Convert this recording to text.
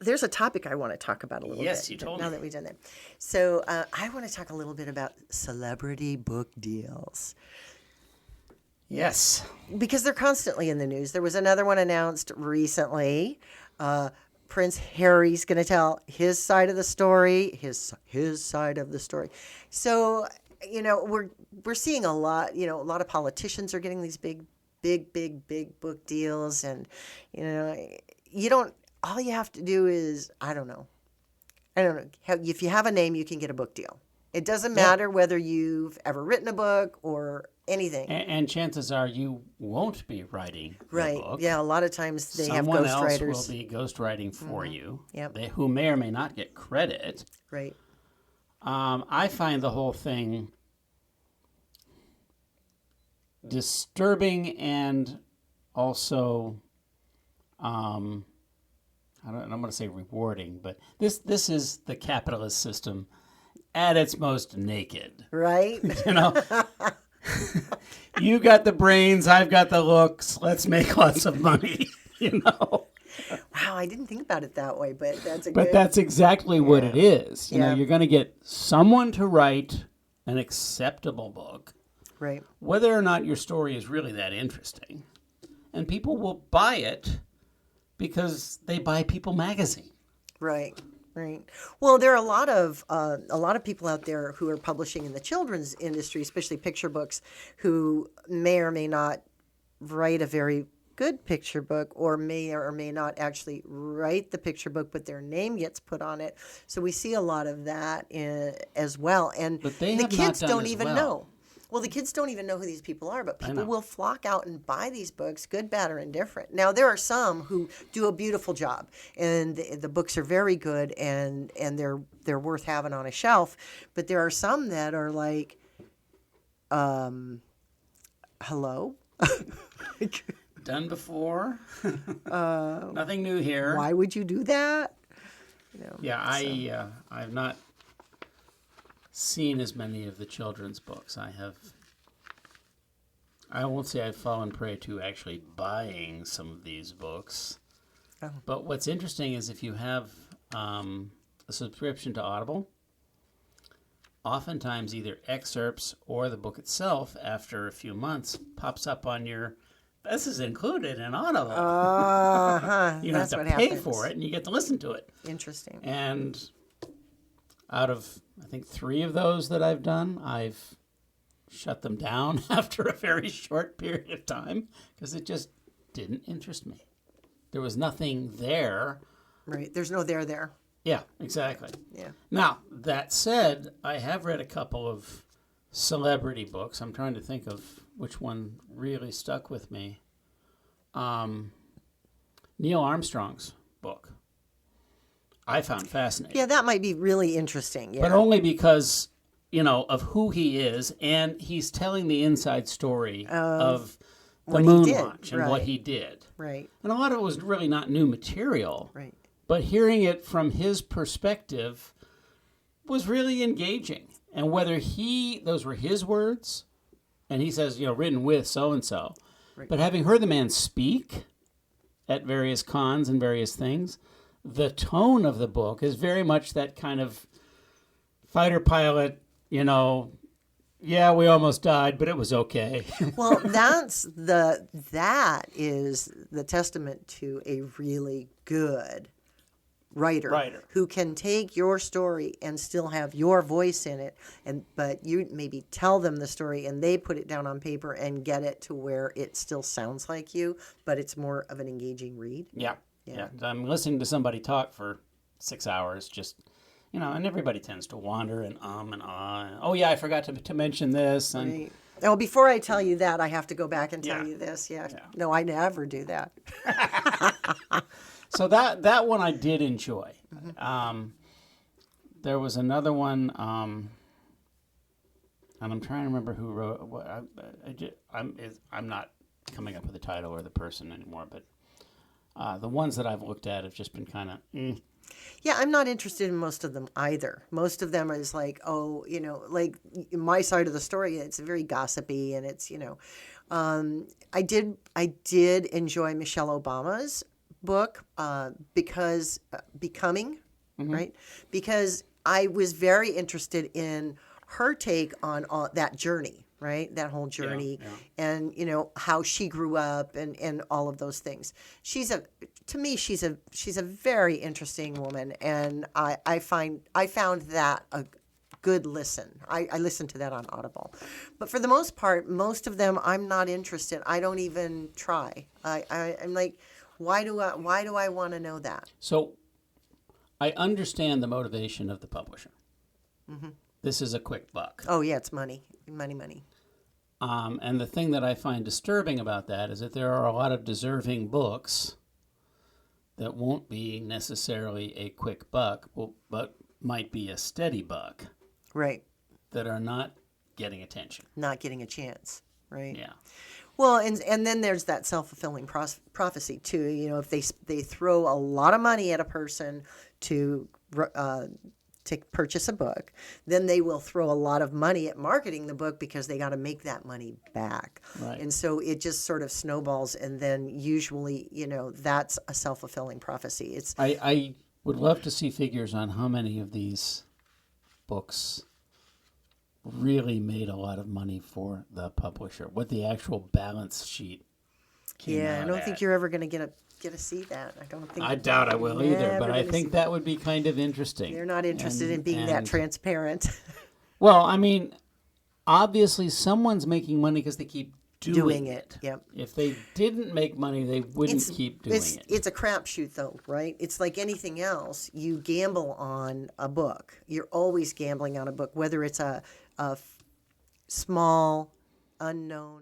there's a topic I want to talk about a little bit. Yes, you told me. Now that we've done that. So I want to talk a little bit about celebrity book deals. Yes. Because they're constantly in the news. There was another one announced recently. Prince Harry's going to tell his side of the story, his side of the story. So, we're seeing a lot, a lot of politicians are getting these big book deals. And, all you have to do is, I don't know. If you have a name, you can get a book deal. It doesn't matter whether you've ever written a book or anything. And chances are you won't be writing the book. Yeah, a lot of times they have Someone ghostwriters. else will be ghostwriting for you. Yep. Who may or may not get credit. Right. I find the whole thing disturbing and also, I'm going to say rewarding, but this is the capitalist system at its most naked. Right. You got the brains, I've got the looks. Let's make lots of money, Wow, I didn't think about it that way, but that's that's exactly what it is. You know, Yeah. you're going to get someone to write an acceptable book, right. whether or not your story is really that interesting. And people will buy it because they buy People magazine. Right. Right. Well, there are a lot of people out there who are publishing in the children's industry, especially picture books, who may or may not write a very good picture book, or may not actually write the picture book, but their name gets put on it. So we see a lot of that as well, and But they the have not kids done don't as even well. know. Well, the kids don't even know who these people are, but people will flock out and buy these books, good, bad, or indifferent. Now, there are some who do a beautiful job, and the books are very good, and they're worth having on a shelf. But there are some that are like, hello? Done before. Nothing new here. Why would you do that? I've not seen as many of the children's books. I won't say I've fallen prey to actually buying some of these books. Oh. But what's interesting is if you have a subscription to Audible, oftentimes either excerpts or the book itself, after a few months, pops up on your, this is included in Audible. You don't have to pay for it, and you get to listen to it. Interesting. And out of, I think, 3 of those that I've done, I've shut them down after a very short period of time because it just didn't interest me. There was nothing there. Right. There's no there. Yeah, exactly. Yeah. Now, that said, I have read a couple of celebrity books. I'm trying to think of which one really stuck with me. Neil Armstrong's book I found fascinating. Yeah, that might be really interesting. Yeah. But only because, of who he is, and he's telling the inside story of the moon launch and what he did. Right. And a lot of it was really not new material. Right. But hearing it from his perspective was really engaging. And whether those were his words, and he says, written with so-and-so, but having heard the man speak at various cons and various things, the tone of the book is very much that kind of fighter pilot, yeah, we almost died, but it was okay. Well, that is the testament to a really good writer who can take your story and still have your voice in it, but you maybe tell them the story and they put it down on paper and get it to where it still sounds like you, but it's more of an engaging read. Yeah. I'm listening to somebody talk for 6 hours, just, and everybody tends to wander and ah. Oh, yeah, I forgot to mention this. And right. Oh, before I tell you that, I have to go back and tell you this. Yeah. No, I never do that. So that one I did enjoy. Mm-hmm. There was another one, and I'm trying to remember who wrote what. I'm not coming up with the title or the person anymore, but the ones that I've looked at have just been kind of. Yeah, I'm not interested in most of them either. Most of them is like, like my side of the story. It's very gossipy, and it's I did enjoy Michelle Obama's book because Becoming, right? Because I was very interested in her take on all that journey, right? That whole journey, and how she grew up and all of those things. To me, she's a very interesting woman, and I found that a good listen. I listened to that on Audible, but for the most part, most of them I'm not interested. I don't even try. I'm like, why do I want to know that? So I understand the motivation of the publisher. This is a quick buck. Oh yeah, it's money, money, money. And the thing that I find disturbing about that is that there are a lot of deserving books that won't be necessarily a quick buck, but might be a steady buck. Right. That are not getting attention. Not getting a chance. Right. Yeah. Well, and then there's that self-fulfilling prophecy too. If they throw a lot of money at a person to purchase a book, then they will throw a lot of money at marketing the book because they got to make that money back. Right. And so it just sort of snowballs, and then usually, that's a self-fulfilling prophecy. I would love to see figures on how many of these books really made a lot of money for the publisher. What the actual balance sheet came out I don't at. think you're ever going to get to see that. I don't think. I doubt I will either, but I think see that would be kind of interesting. They're not interested in being that transparent. Well, I mean, obviously someone's making money because they keep doing it. Yep. If they didn't make money, they wouldn't keep doing it. It's a crapshoot, though, right? It's like anything else. You gamble on a book. You're always gambling on a book, whether it's a small, unknown